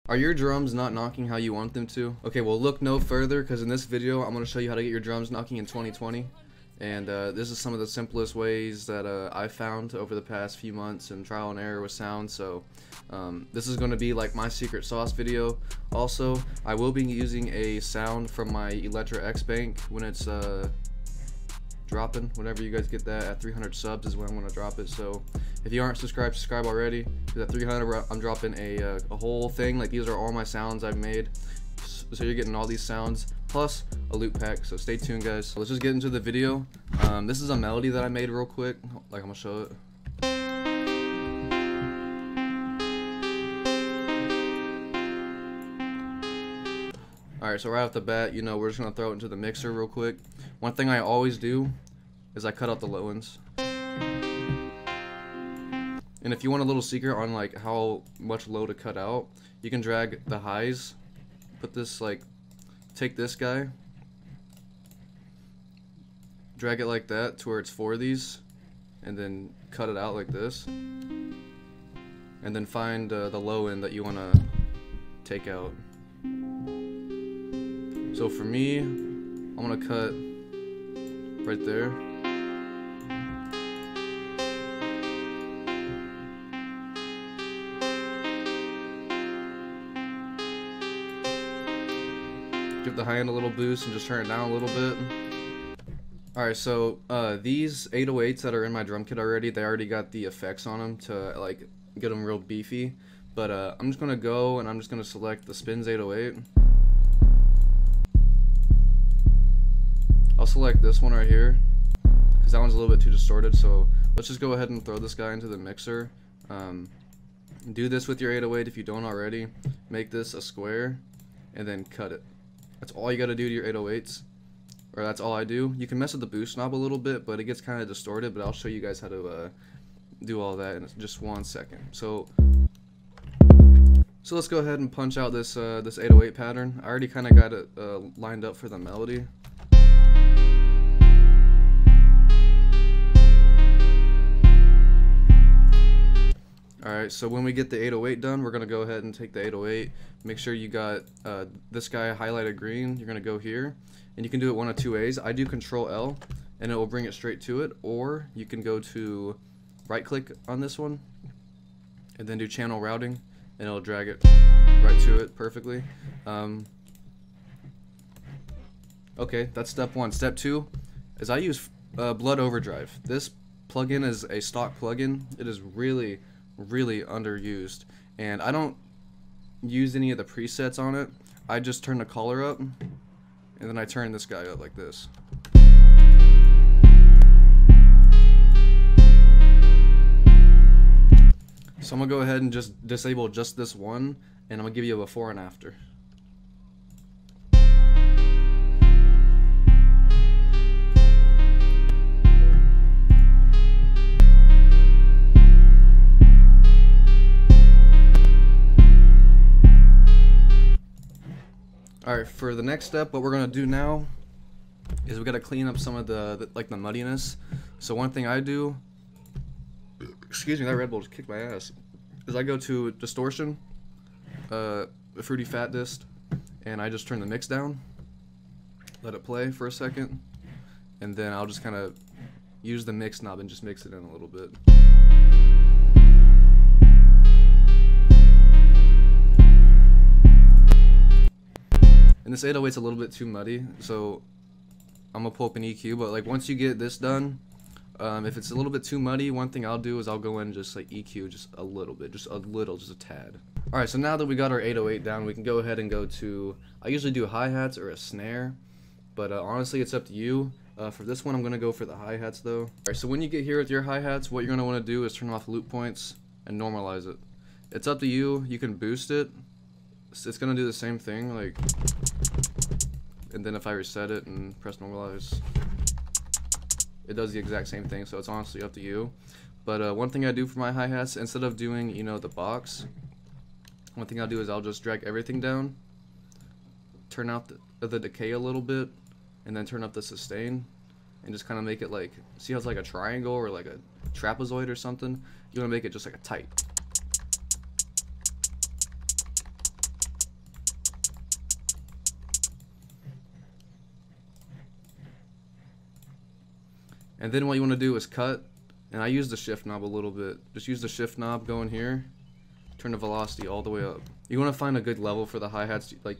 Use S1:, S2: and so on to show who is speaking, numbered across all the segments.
S1: Are your drums not knocking how you want them to? Okay, well look no further, because in this video I'm going to show you how to get your drums knocking in 2020. And this is some of the simplest ways that I found over the past few months and trial and error with sound. So this is going to be like my secret sauce video. Also, I will be using a sound from my Electra X Bank when it's dropping. Whenever you guys get that at 300 subs is when I'm going to drop it. So if you aren't subscribed, subscribe already. Because at 300 I'm dropping a whole thing. Like, these are all my sounds I've made. So you're getting all these sounds plus a loop pack, so stay tuned, guys. So let's just get into the video. This is a melody that I made real quick, like I'm gonna show it. Alright, so right off the bat, you know, we're just gonna throw it into the mixer real quick. One thing I always do is I cut out the low ends. And if you want a little secret on like how much low to cut out, you can drag the highs. Put this, like, take this guy, drag it like that to where it's 4 of these, and then cut it out like this, and then find the low end that you want to take out. So for me, I'm going to cut right there. Give the high end a little boost and just turn it down a little bit. Alright, so these 808s that are in my drum kit already, they already got the effects on them to like get them real beefy. But I'm just going to go and I'm just going to select the Spins 808. I'll select this one right here because that one's a little bit too distorted. So let's just go ahead and throw this guy into the mixer. Do this with your 808 if you don't already. Make this a square and then cut it. That's all you gotta do to your 808s, or that's all I do. You can mess with the boost knob a little bit, but it gets kind of distorted, but I'll show you guys how to do all that in just 1 second. So let's go ahead and punch out this this 808 pattern. I already kind of got it lined up for the melody. Alright, so when we get the 808 done, we're going to go ahead and take the 808. Make sure you got this guy highlighted green. You're going to go here, and you can do it one of two ways. I do Control L, and it will bring it straight to it, or you can go to right-click on this one, and then do channel routing, and it'll drag it right to it perfectly. Okay, that's step 1. Step 2 is I use Blood Overdrive. This plugin is a stock plugin. It is really underused, and I don't use any of the presets on it. I just turn the color up, and then I turn this guy up like this. So I'm gonna go ahead and just disable just this one, and I'm gonna give you a before and after. Alright, for the next step, what we're going to do now is we got to clean up some of the muddiness. So one thing I do, excuse me, that Red Bull just kicked my ass, is I go to distortion, fruity fat dist, and I just turn the mix down, let it play for a second, and then I'll just kind of use the mix knob and just mix it in a little bit. And this 808's a little bit too muddy, so I'm gonna pull up an EQ. But like once you get this done, if it's a little bit too muddy, one thing I'll do is I'll go in and just like EQ just a little bit, just a tad. Alright, so now that we got our 808 down, we can go ahead and go to, I usually do hi-hats or a snare, but honestly it's up to you. For this one I'm gonna go for the hi-hats though. Alright, so when you get here with your hi-hats, what you're gonna want to do is turn off loop points and normalize it. It's up to you. You can boost it. It's gonna do the same thing, like, and then if I reset it and press normalize, it does the exact same thing. So it's honestly up to you. But one thing I do for my hi-hats, instead of doing, you know, the box, one thing I'll do is I'll just drag everything down, turn out the decay a little bit, and then turn up the sustain, and just kind of make it like, see how it's like a triangle or like a trapezoid or something? You want to make it just like a tight. And then what you want to do is cut, and I use the shift knob a little bit. Just use the shift knob, go in here, turn the velocity all the way up. You want to find a good level for the hi-hats. Like,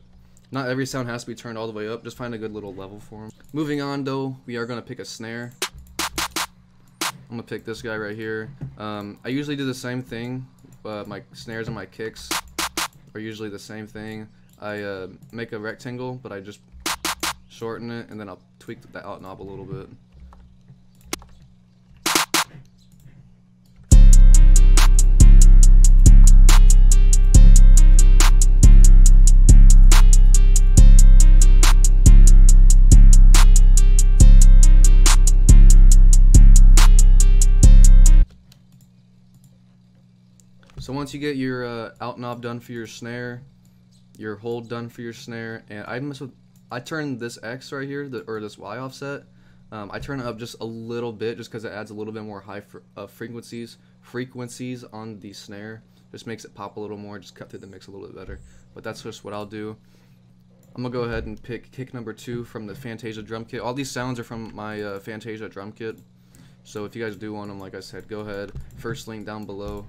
S1: not every sound has to be turned all the way up, just find a good little level for them. Moving on though, we are going to pick a snare. I'm going to pick this guy right here. I usually do the same thing, my snares and my kicks are usually the same thing. I make a rectangle, but I just shorten it, and then I'll tweak the out knob a little bit. So once you get your out knob done for your snare, your hold done for your snare, and I turn this X right here, or this Y offset, I turn it up just a little bit, just because it adds a little bit more high frequencies on the snare. Just makes it pop a little more, just cut through the mix a little bit better. But that's just what I'll do. I'm gonna go ahead and pick kick number 2 from the Fantasia drum kit. All these sounds are from my Fantasia drum kit. So if you guys do want them, like I said, go ahead. First link down below.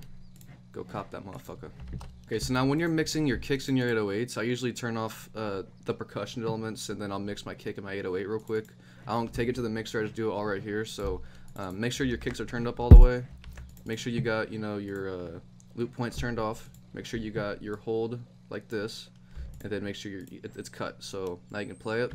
S1: Go cop that motherfucker. Okay, so now when you're mixing your kicks and your 808s, I usually turn off the percussion elements, and then I'll mix my kick and my 808 real quick. I don't take it to the mixer, I just do it all right here. So make sure your kicks are turned up all the way. Make sure you got, you know, your loop points turned off. Make sure you got your hold like this, and then make sure it's cut. So now you can play it.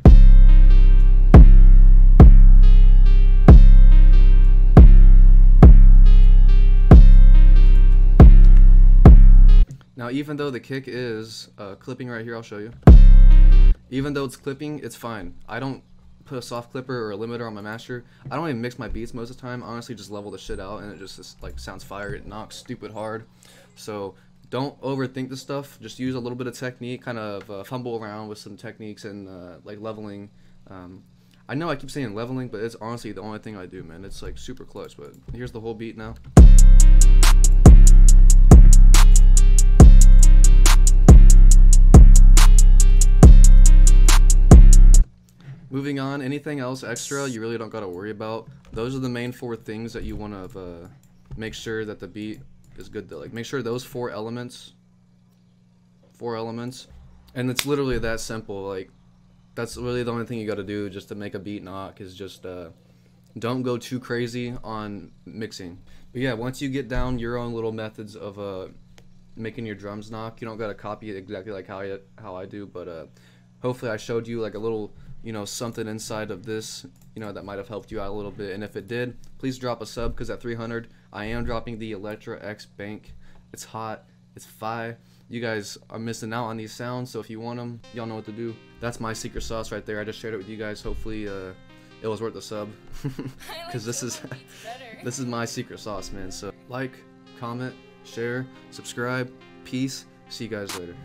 S1: Now, even though the kick is clipping right here, I'll show you. Even though it's clipping, it's fine. I don't put a soft clipper or a limiter on my master. I don't even mix my beats most of the time. Honestly, just level the shit out, and it just like sounds fire. It knocks stupid hard. So don't overthink the stuff. Just use a little bit of technique, kind of fumble around with some techniques and like leveling. I know I keep saying leveling, but it's honestly the only thing I do, man. It's like super clutch. But here's the whole beat now. Moving on, anything else extra you really don't gotta worry about. Those are the main 4 things that you want to make sure that the beat is good to. Like, make sure those 4 elements, and it's literally that simple. Like, that's really the only thing you gotta do just to make a beat knock, is just don't go too crazy on mixing. But yeah, once you get down your own little methods of making your drums knock, you don't gotta copy it exactly like how I do, but hopefully I showed you like a little, you know, something inside of this, you know, that might have helped you out a little bit. And if it did, please drop a sub, because at 300 I am dropping the Electra X Bank. It's hot, it's fi. You guys are missing out on these sounds, so if you want them, y'all know what to do. That's my secret sauce right there. I just shared it with you guys. Hopefully it was worth the sub, because this is my secret sauce, man. So like, comment, share, subscribe. Peace. See you guys later.